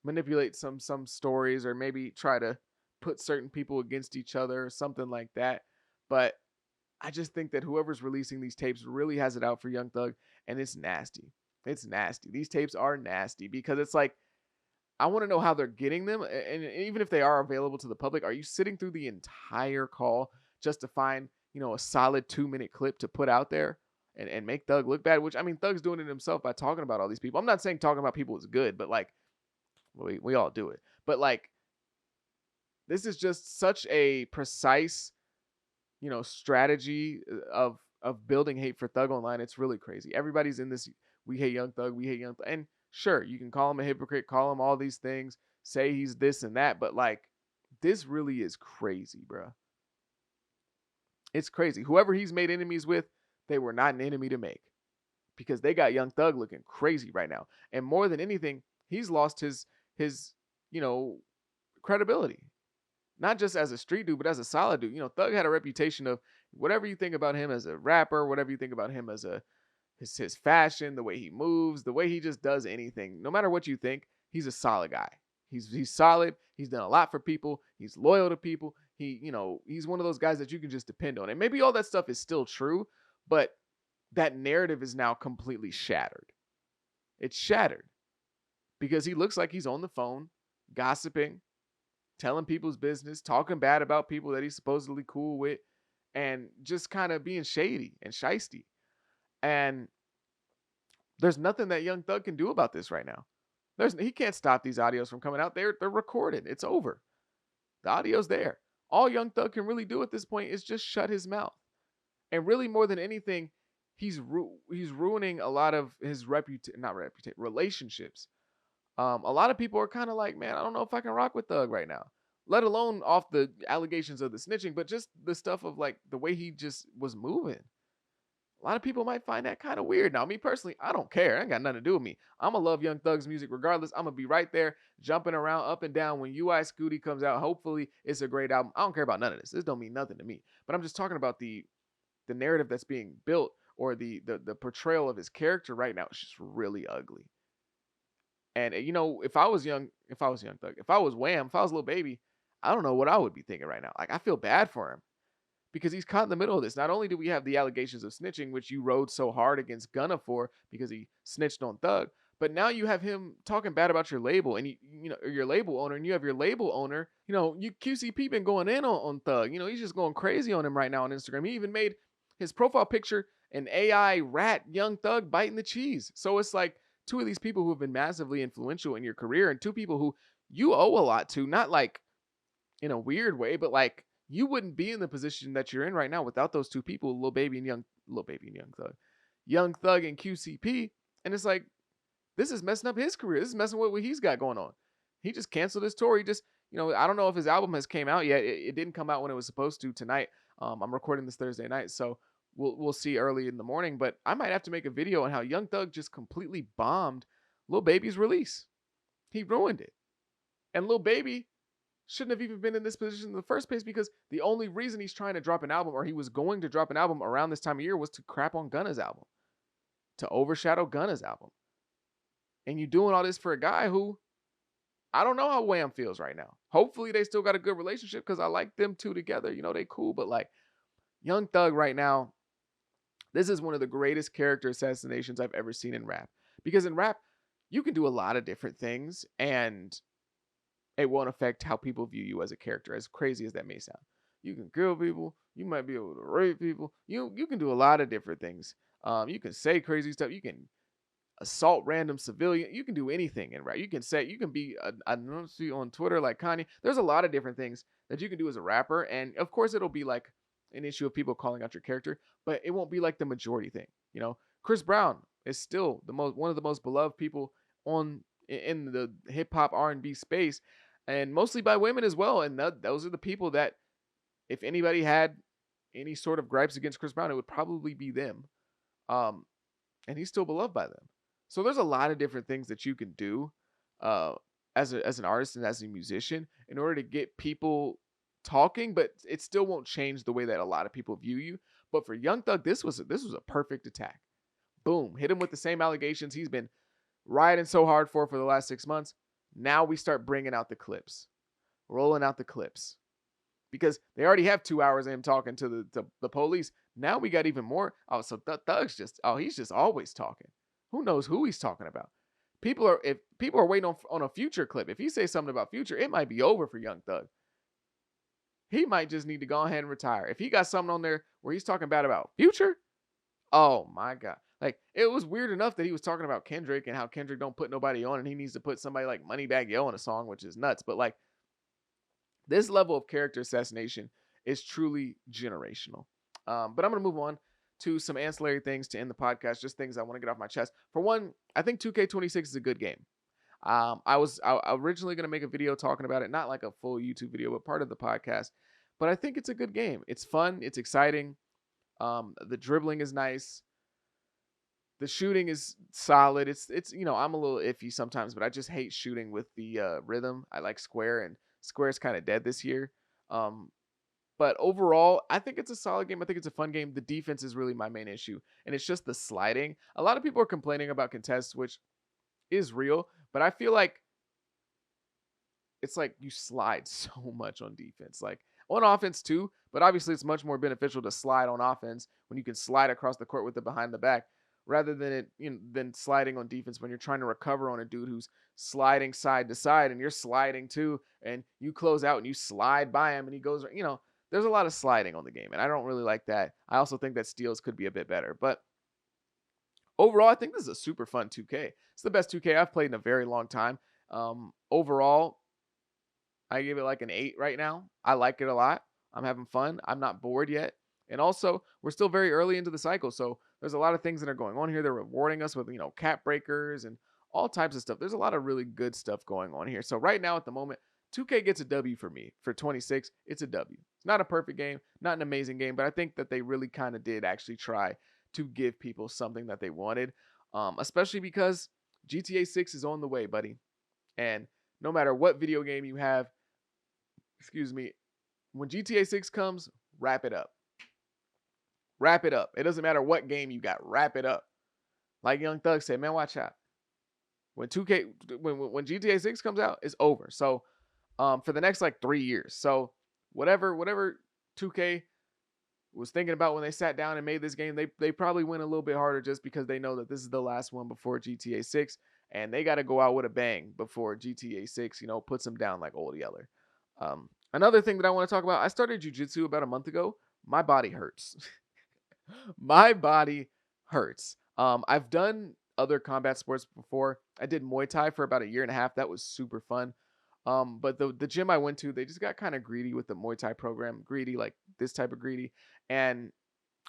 manipulate some stories or maybe try to put certain people against each other or something like that. But I just think that whoever's releasing these tapes really has it out for Young Thug, and it's nasty. It's nasty. These tapes are nasty because it's like I want to know how they're getting them, and even if they are available to the public, are you sitting through the entire call just to find a solid 2 minute clip to put out there and make Thug look bad? Which I mean, Thug's doing it himself by talking about all these people. I'm not saying talking about people is good, but like we all do it. But like this is just such a precise strategy of building hate for Thug online. It's really crazy. Everybody's in this we hate Young Thug, we hate Young Thug. And sure, you can call him a hypocrite, call him all these things, say he's this and that, but like this really is crazy, bro. It's crazy. Whoever he's made enemies with, they were not an enemy to make because they got Young Thug looking crazy right now. And more than anything, he's lost his you know credibility. Not just as a street dude, but as a solid dude. Thug had a reputation of whatever you think about him as a rapper, whatever you think about him as his fashion, the way he moves, the way he just does anything. No matter what you think, he's a solid guy. He's solid. He's done a lot for people. He's loyal to people. He's one of those guys that you can just depend on. And maybe all that stuff is still true, but that narrative is now completely shattered. It's shattered because he looks like he's on the phone, gossiping, telling people's business, talking bad about people that he's supposedly cool with, and just kind of being shady and shisty. And there's nothing that Young Thug can do about this right now. He can't stop these audios from coming out. They're recorded. It's over. The audio's there. All Young Thug can really do at this point is just shut his mouth. And really, more than anything, he's ruining a lot of his relationships. A lot of people are kind of like, man, I don't know if I can rock with Thug right now. Let alone off the allegations of the snitching, but just the stuff of like the way he just was moving. A lot of people might find that kind of weird. Now, me personally, I don't care. It ain't got nothing to do with me. I'm going to love Young Thug's music regardless. I'm going to be right there jumping around up and down when UI Scooty comes out. Hopefully, it's a great album. I don't care about none of this. This don't mean nothing to me. But I'm just talking about the narrative that's being built or the portrayal of his character right now. It's just really ugly. And if I was young Thug, if I was Wham, if I was Lil Baby, I don't know what I would be thinking right now. Like I feel bad for him because he's caught in the middle of this. Not only do we have the allegations of snitching, which you rode so hard against Gunna for because he snitched on Thug, but now you have him talking bad about your label and your label owner, and you have your label owner, you QCP been going in on Thug. He's just going crazy on him right now on Instagram. He even made his profile picture an AI rat Young Thug biting the cheese. So it's like two of these people who have been massively influential in your career and two people who you owe a lot to, not like in a weird way, but like you wouldn't be in the position that you're in right now without those two people, Lil Baby and Young Thug, Young Thug and QCP. And it's like, this is messing up his career. This is messing with what he's got going on. He just canceled his tour. He just, I don't know if his album has came out yet. It didn't come out when it was supposed to tonight. I'm recording this Thursday night, so we'll see early in the morning. But I might have to make a video on how Young Thug just completely bombed Lil Baby's release. He ruined it. And Lil Baby shouldn't have even been in this position in the first place because the only reason he's trying to drop an album, or he was going to drop an album around this time of year, was to crap on Gunna's album, to overshadow Gunna's album. And you doing all this for a guy who, I don't know how Wham feels right now. Hopefully they still got a good relationship because I like them two together. They cool. But like Young Thug right now, this is one of the greatest character assassinations I've ever seen in rap. Because in rap, you can do a lot of different things and it won't affect how people view you as a character, as crazy as that may sound. You can kill people. You might be able to rape people. You can do a lot of different things. You can say crazy stuff. You can assault random civilian. You can do anything in rap. You can be a Nazi on Twitter like Kanye. There's a lot of different things that you can do as a rapper. And of course, it'll be like an issue of people calling out your character, but it won't be like the majority thing. Chris Brown is still one of the most beloved people in the hip hop R&B space, and mostly by women as well. And those are the people that, if anybody had any sort of gripes against Chris Brown, it would probably be them. And he's still beloved by them. So there's a lot of different things that you can do as an artist and as a musician in order to get people talking, but it still won't change the way that a lot of people view you. But for Young Thug, this was a perfect attack. Boom, hit him with the same allegations he's been riding so hard for the last 6 months. Now we start bringing out the clips, rolling out the clips, because they already have 2 hours of him talking to the police. Now we got even more. Oh, so Thug's he's just always talking. Who knows who he's talking about? If people are waiting on a Future clip, if he says something about Future, it might be over for Young Thug. He might just need to go ahead and retire. If he got something on there where he's talking bad about Future, oh my God. Like, it was weird enough that he was talking about Kendrick and how Kendrick don't put nobody on and he needs to put somebody like Moneybagg Yo in a song, which is nuts. But like, this level of character assassination is truly generational. But I'm going to move on to some ancillary things to end the podcast, just things I want to get off my chest. For one, I think 2K26 is a good game. I was originally going to make a video talking about it, not like a full YouTube video, but part of the podcast. But I think it's a good game. It's fun. It's exciting. The dribbling is nice. The shooting is solid. It's I'm a little iffy sometimes, but I just hate shooting with the rhythm. I like Square, and Square's kind of dead this year. But overall, I think it's a solid game. I think it's a fun game. The defense is really my main issue, and it's just the sliding. A lot of people are complaining about contests, which is real, but I feel like it's like you slide so much on defense, like on offense too. But obviously, it's much more beneficial to slide on offense when you can slide across the court with the behind the back, rather than than sliding on defense when you're trying to recover on a dude who's sliding side to side and you're sliding too, and you close out and you slide by him and he goes. There's a lot of sliding on the game, and I don't really like that. I also think that steals could be a bit better, but overall, I think this is a super fun 2K. It's the best 2K I've played in a very long time. Overall, I give it like an 8 right now. I like it a lot. I'm having fun. I'm not bored yet. And also, we're still very early into the cycle, so there's a lot of things that are going on here. They're rewarding us with, cap breakers and all types of stuff. There's a lot of really good stuff going on here. So right now at the moment, 2K gets a W for me. For 26, it's a W. It's not a perfect game, not an amazing game, but I think that they really kind of did actually try to give people something that they wanted, especially because GTA 6 is on the way, buddy. And no matter what video game you have, when GTA 6 comes, wrap it up. Wrap it up. It doesn't matter what game you got. Wrap it up. Like Young Thug said, man, watch out. When GTA 6 comes out, it's over. So for the next like 3 years. So whatever 2K was thinking about when they sat down and made this game, they probably went a little bit harder just because they know that this is the last one before GTA 6, and they got to go out with a bang before GTA 6, puts them down like Old Yeller. Another thing that I want to talk about, I started jiu-jitsu about a month ago. My body hurts. My body hurts. I've done other combat sports before. I did Muay Thai for about a year and a half. That was super fun. But the gym I went to, they just got kind of greedy with the Muay Thai program. Greedy, like this type of greedy. And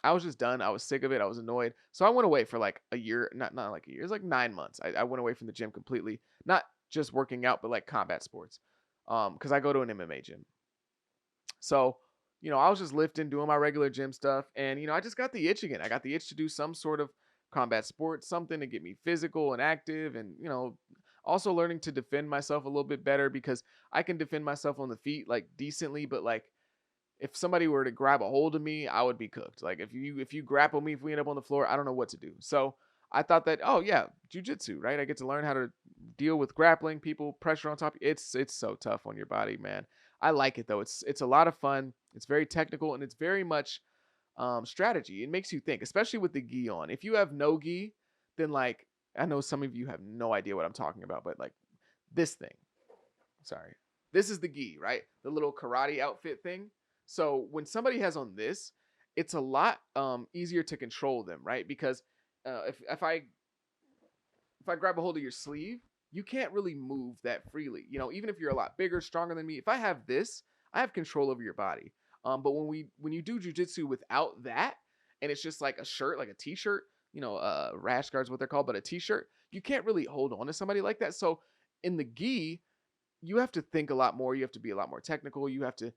I was just done. I was sick of it. I was annoyed. So I went away for like a year. Not like a year. It was like 9 months. I went away from the gym completely. Not just working out, but like combat sports. Because I go to an MMA gym. So, I was just lifting, doing my regular gym stuff. And, I just got the itch again. I got the itch to do some sort of combat sport, something to get me physical and active, and, also learning to defend myself a little bit better, because I can defend myself on the feet like decently, but like if somebody were to grab a hold of me, I would be cooked. Like if you grapple me, if we end up on the floor, I don't know what to do. So I thought that, oh yeah, jujitsu, right? I get to learn how to deal with grappling, people, pressure on top. It's so tough on your body, man. I like it though. It's a lot of fun. It's very technical, and it's very much strategy. It makes you think, especially with the gi on. If you have no gi, then like, I know some of you have no idea what I'm talking about, but like this thing, sorry, this is the gi, right? The little karate outfit thing. So when somebody has on this, it's a lot easier to control them, right? Because if I grab a hold of your sleeve, you can't really move that freely. Even if you're a lot bigger, stronger than me, if I have this, I have control over your body. But when you do jujitsu without that, and it's just like a shirt, like a t-shirt, rash guard's what they're called, but a t-shirt, you can't really hold on to somebody like that. So in the gi, you have to think a lot more. You have to be a lot more technical. You have to,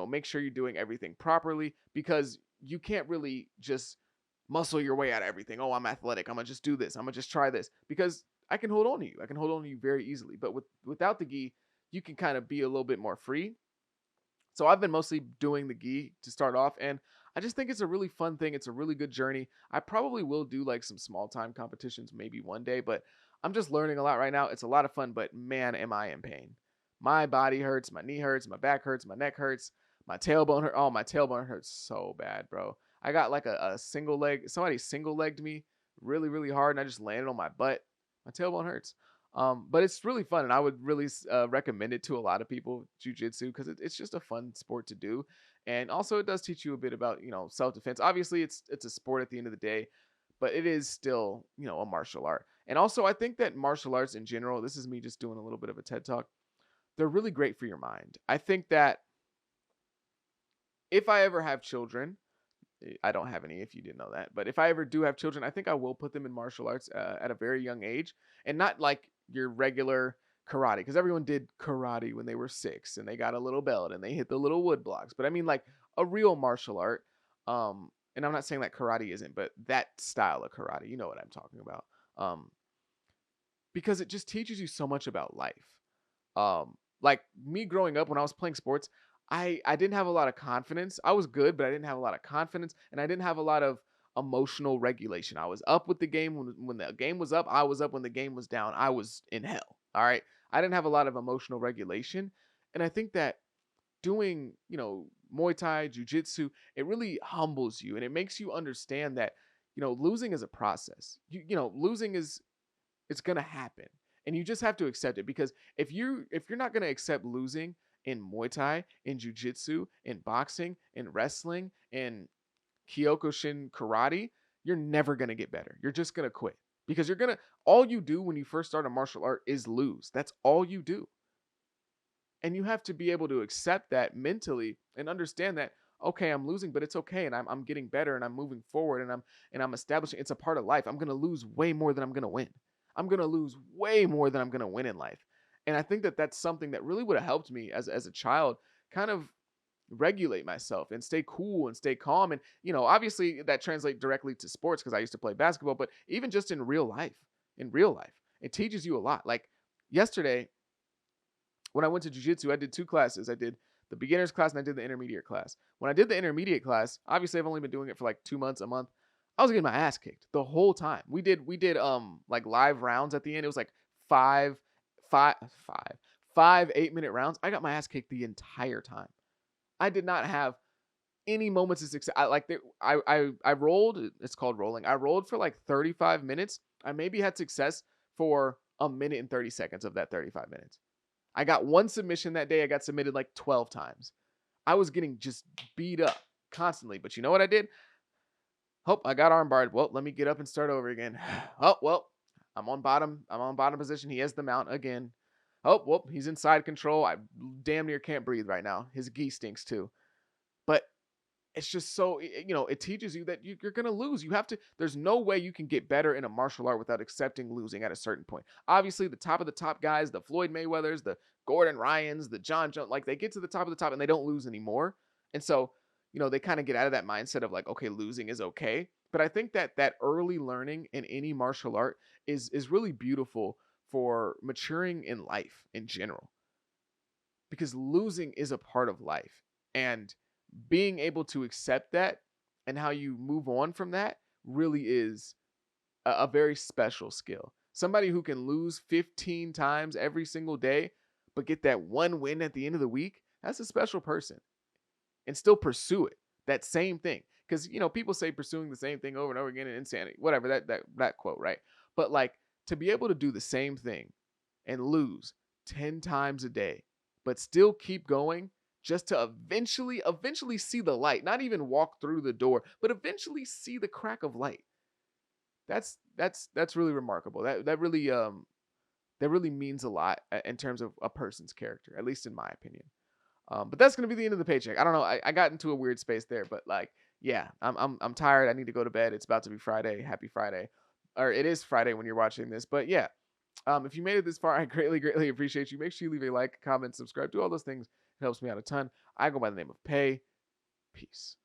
make sure you're doing everything properly, because you can't really just muscle your way out of everything. Oh, I'm athletic. I'm gonna just do this. I'm gonna just try this, because I can hold on to you. I can hold on to you very easily. But without the gi, you can kind of be a little bit more free. So I've been mostly doing the gi to start off, and I just think it's a really fun thing. It's a really good journey. I probably will do like some small time competitions maybe one day, but I'm just learning a lot right now. It's a lot of fun, but man, am I in pain. My body hurts, my knee hurts, my back hurts, my neck hurts, my tailbone hurt. Oh, my tailbone hurts so bad, bro. I got like a single leg. Somebody single legged me really, really hard, and I just landed on my butt. My tailbone hurts. But it's really fun, and I would really recommend it to a lot of people, jujitsu, because it's just a fun sport to do, and also it does teach you a bit about self defense. Obviously, it's a sport at the end of the day, but it is still a martial art. And also, I think that martial arts in general, this is me just doing a little bit of a TED talk. They're really great for your mind. I think that if I ever have children, I don't have any if you didn't know that. But if I ever do have children, I think I will put them in martial arts at a very young age, and not like your regular karate, because everyone did karate when they were 6 and they got a little belt and they hit the little wood blocks. But I mean like a real martial art. And I'm not saying that karate isn't, but that style of karate, you know what I'm talking about. Um, because it just teaches you so much about life. Like me growing up when I was playing sports, I didn't have a lot of confidence. I was good, but I didn't have a lot of confidence, and I didn't have a lot of emotional regulation. I was up with the game when the game was up. I was up when the game was down. I was in hell. All right. I didn't have a lot of emotional regulation, and I think that doing Muay Thai, Jiu-Jitsu, it really humbles you and it makes you understand that losing is a process. Losing is it's gonna happen, and you just have to accept it. Because if you're not gonna accept losing in Muay Thai, in Jiu-Jitsu, in boxing, in wrestling, in Kyokushin karate, you're never gonna get better. You're just gonna quit, because you're gonna all you do when you first start a martial art is lose. That's all you do. And you have to be able to accept that mentally and understand that, okay, I'm losing, but it's okay, and I'm getting better, and I'm moving forward, and I'm establishing. It's a part of life. I'm gonna lose way more than I'm gonna win. I'm gonna lose way more than I'm gonna win in life. And I think that that's something that really would have helped me as a child, kind of regulate myself and stay cool and stay calm. And obviously that translates directly to sports because I used to play basketball, but even just in real life, it teaches you a lot. Like yesterday, when I went to jujitsu, I did 2 classes. I did the beginners class and I did the intermediate class. When I did the intermediate class, obviously I've only been doing it for like 2 months, a month. I was getting my ass kicked the whole time. We did like live rounds at the end. It was like five, five, five, 5 8-minute rounds. I got my ass kicked the entire time. I did not have any moments of success. I rolled. It's called rolling. I rolled for like 35 minutes. I maybe had success for a minute and 30 seconds of that 35 minutes. I got one submission that day. I got submitted like 12 times. I was getting just beat up constantly. But you know what I did? Oh, I got armbarred. Well, let me get up and start over again. Oh, well, I'm on bottom. I'm on bottom position. He has the mount again. Oh, well, he's in side control. I damn near can't breathe right now. His gi stinks too. But it's just so, it teaches you that you're going to lose. You have to, there's no way you can get better in a martial art without accepting losing at a certain point. Obviously, the top of the top guys, the Floyd Mayweathers, the Gordon Ryans, the John Jones, like they get to the top of the top and they don't lose anymore. And so, they kind of get out of that mindset of like, okay, losing is okay. But I think that that early learning in any martial art is really beautiful for maturing in life in general, because losing is a part of life. And being able to accept that and how you move on from that really is a very special skill. Somebody who can lose 15 times every single day, but get that one win at the end of the week, that's a special person. And still pursue it, that same thing. Because, people say pursuing the same thing over and over again is insanity, whatever, that quote, right? But like to be able to do the same thing and lose 10 times a day, but still keep going just to eventually see the light, not even walk through the door, but eventually see the crack of light. That's really remarkable. That really means a lot in terms of a person's character, at least in my opinion. But that's gonna be the end of the paycheck. I don't know. I got into a weird space there, but like, yeah, I'm tired. I need to go to bed. It's about to be Friday. Happy Friday, or it is Friday when you're watching this. But yeah, if you made it this far, I greatly appreciate you. Make sure you leave a like, comment, subscribe, do all those things. It helps me out a ton. I go by the name of Pay. Peace.